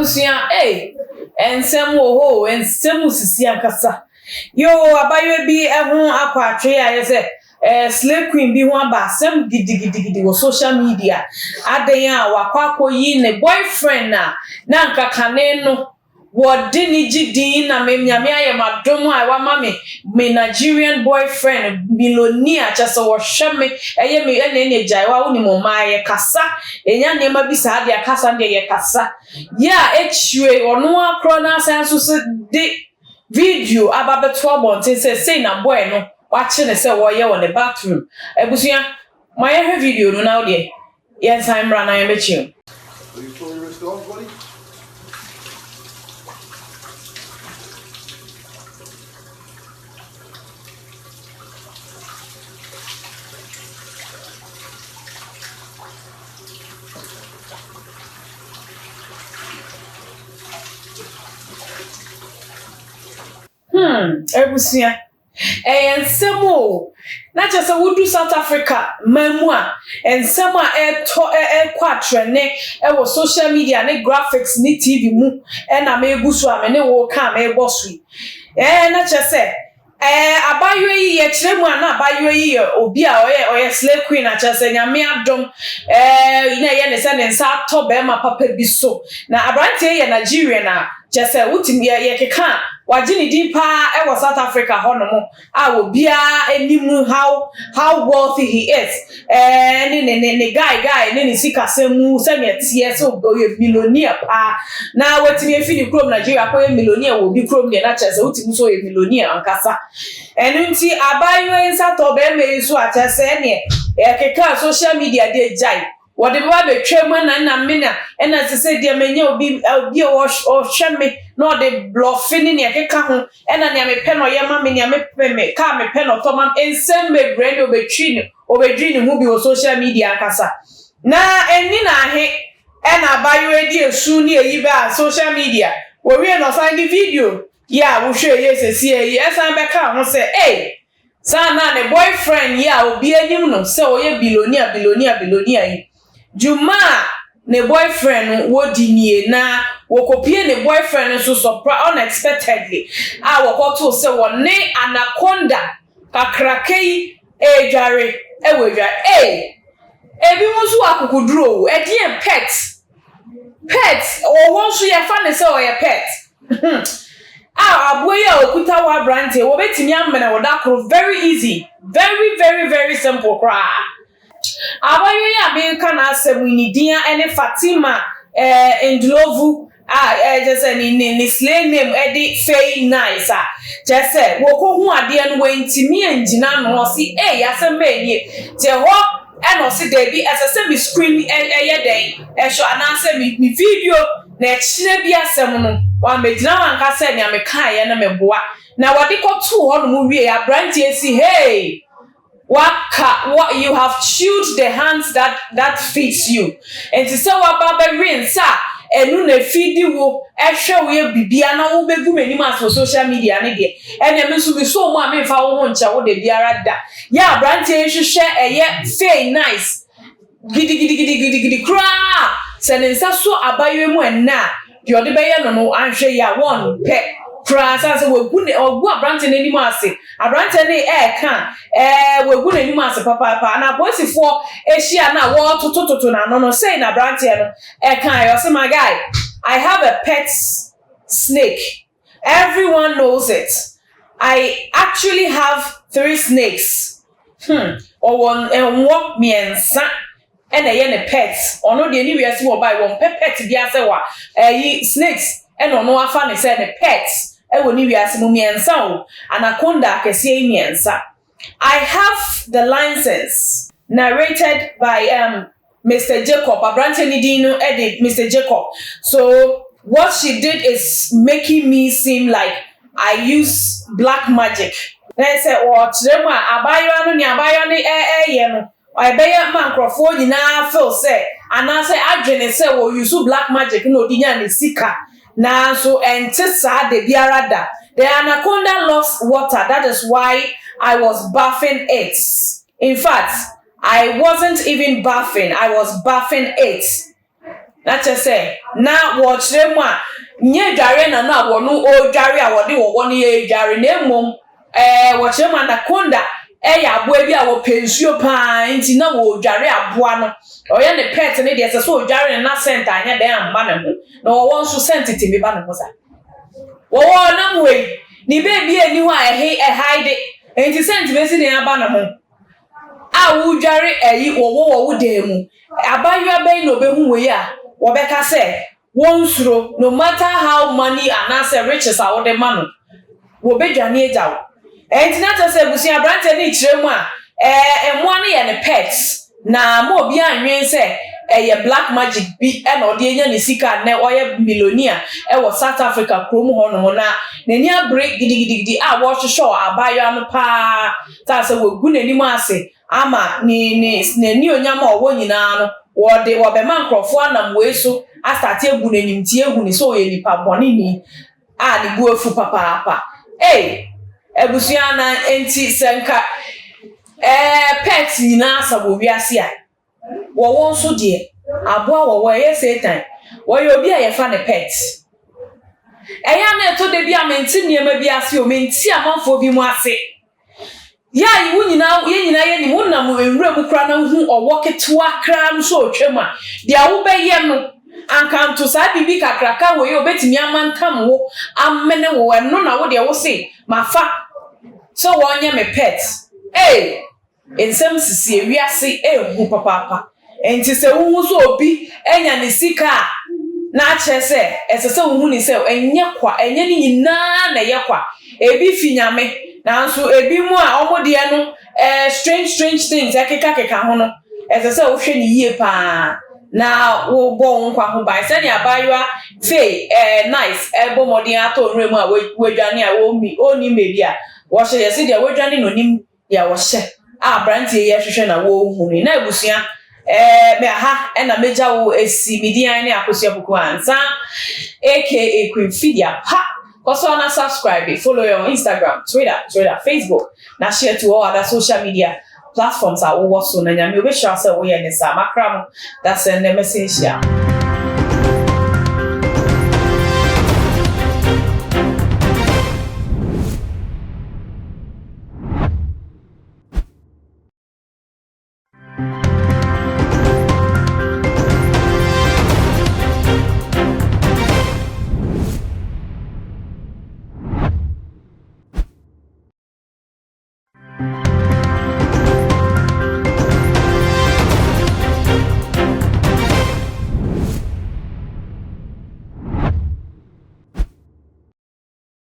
Ebusia, ensem wo ensem sisi ankasa. Yo abayo bi ehun akwatwe ayese slay queen bi ho aba asem gidigidi wo social media adan a wakwakoyi ne boyfriend na nkakane no wodi ni gidin na memnyame ayemadom a wa mame me Nigerian boyfriend billionaire chase wo hweme eye me ene jaiwa woni mo maaye kasa enya nema bi sa de akasa de ye kasa ya echwe ono akro na asanso se de video ababeto abonte say na boy no wachi ne say wo ye wo ne bathroom ebusuya my heavy video no now there yes I'm run I am with you. Will you pull your wrist off, buddy? Ebusia ensemo na chese wudu South Africa mamu a ensemo a kwatrene wo social media ne graphics ne TV mu na megusu a me ne wo ka me bosu na chese abayo yi ye kiremu na abayo yi obi a oye slay queen a chese nyame adom ina ye ne se ne nsa to be ma papa bi so na abrante ye Nigeria na chese utimi ye keka wajini dipa ewo South Africa honomo a obia enimu how wealthy he is ne guy ne sikasemu semetie so oye millionaire pa na wetimi efini krom Nigeria ko millionaire wo bi krom ne na chese utimi so ye millionaire ankasa enunti abayo ensa to be me so a chese ne keka social media dey jai wode ba betwem na mena ena sese de menye obi o hweme no de bluffing ne keka ho ena ne amepɛ no ye ma me ne amepɛ me ka mepɛ no to man ensem me brand obedwi ne hu bi o social media akasa na eni na he ena bayo edi esu ne eyi ba social media wo wie no find the video ya wo hwe ye sese yi esan be ka ho se sana ne boyfriend ya obi anim no se oye billionaire yi Juma ne boyfriend wodi nie na wokopie ne boyfriend so surprise unexpectedly wokoto se wonne anaconda kakrakei ejare ewedwa ebi musu akukuduro edien pet o wonso ye fa ne se o ye pet aboye okuta wa brante wo betimi amena wodakro very easy very simple cry. Abayo ya be kana asemu dia ene Fatima Ndlovu just ni slay name edi fey nice just say wo ko hu ade no wentimi angina no si yasem enie te ho eno si de bi asese mi screen eye den sho anase mi video na chine bi asem no wa megina wan ka se ne ameka ye na meboa na wade ko to ho no mu wie ya branch esi hey what you have chewed the hands that fits you and to say what baba rain sir enu na feedi wo ehwe wo ye bibia na wo begu menim as social media ne de ene me so mo amemfa wo ho ncha wo de biara da ya branch ehwehwe eye fey nice gidi kra senensa so abayo mu enna de ode be ye no anhwe ya one pe Prasa se wegu ne ogu abrante n'anim ase abrante ne ka wegu n'anim ase papa na boysifo ehia na wo totototo na no say na abrante no ka yo say my guy I have a pet snake. Everyone knows it. I actually have 3 snakes. Or one walk miensa and a pets or no the anywhere so buy one pet bia say wa snakes and no afa ne say the pets woni wiase mu miensa o anaconda kese miensa. I have the license narrated by Mr. Jacob Abrante Nidino edit Mr. Jacob. So what she did is making me seem like I use black magic. They say what them abayo no ni abayo ni ye no I beya mankrofo nyina feel say ana say adwene say wo use black magic no odinya ne sika. Na so entisa de biarada. The anaconda loves water. That is why I was bathing it. In fact, I wasn't even bathing. I was bathing it. na chese na wo kire mu a nye dware na na wo no o dware a wo de wo no ye dware na emom wo kire mu anaconda ya aboa bi a wo pensuo pa nti na wo dware aboa no oye ne pet ne de se so dware na center anya den amba na mu na wo nso center timi ba na mo sa wo na mu we ni baby ani ho a hide nti center be si de aba na ho a wo dware wo de mu abayua ben no be hu we a wo be ka se won suro no matter how money and riches are wo de ma no wo be dwane ejawo enti na to se busia brante ni kire mu a emo ne ye ne pets na mo obi anwen se ye black magic bi e na ode enya ne sika na oye millionaire wo South Africa krom ho no na nani abreak gidigidi a wo hwehwe abayo no pa ta se wo gu nani mu ase ama ni nani onyama owo nyina no wo be man krofo anam we so a start egu nanim tie egu ni so oye nipa boni ni a ni bu afu papa ebusia na enti senka pet nyina asabo wiase a wo won so de aboa wo ye Satan wo ye obi a ye fa ne pet eya na to de bi a menti niema bi ase o menti amanfo bi mu ase ya yi wo nyina ye ni wo na mo enwura mu kra na hu owo ketwa kra no so otwam a de a wo be ye no anka to sa bibi kakraka wo ye obetimi amantam wo amene wo no na wo de wo se mafa so wonye me pet ensem sisi ewiase hu papa enti se wo so obi enya ne sika na chese esese wo hu ni se enye ni nyina na ye kwa ebi finyame na nso ebi mu a omode no strange things akeka ho no esese wo hwe ni yie pa na wo bo nkwa ho ba se ni abaywa fe nice ebo modin ato nremu a wedwane a wo mi oni mebi a wo hye yesi de wedwane no nim ya wo hye a brantie ye hwehwe na wo hu ni na ebusia me aha na meja wo esi midian ne akosua buku ansa aka Queen Fidia ha also na subscribe follow your Instagram Twitter Facebook na share to all other social media platforms a wo so na nyame obe share say wo ye ne sa makram that's the message here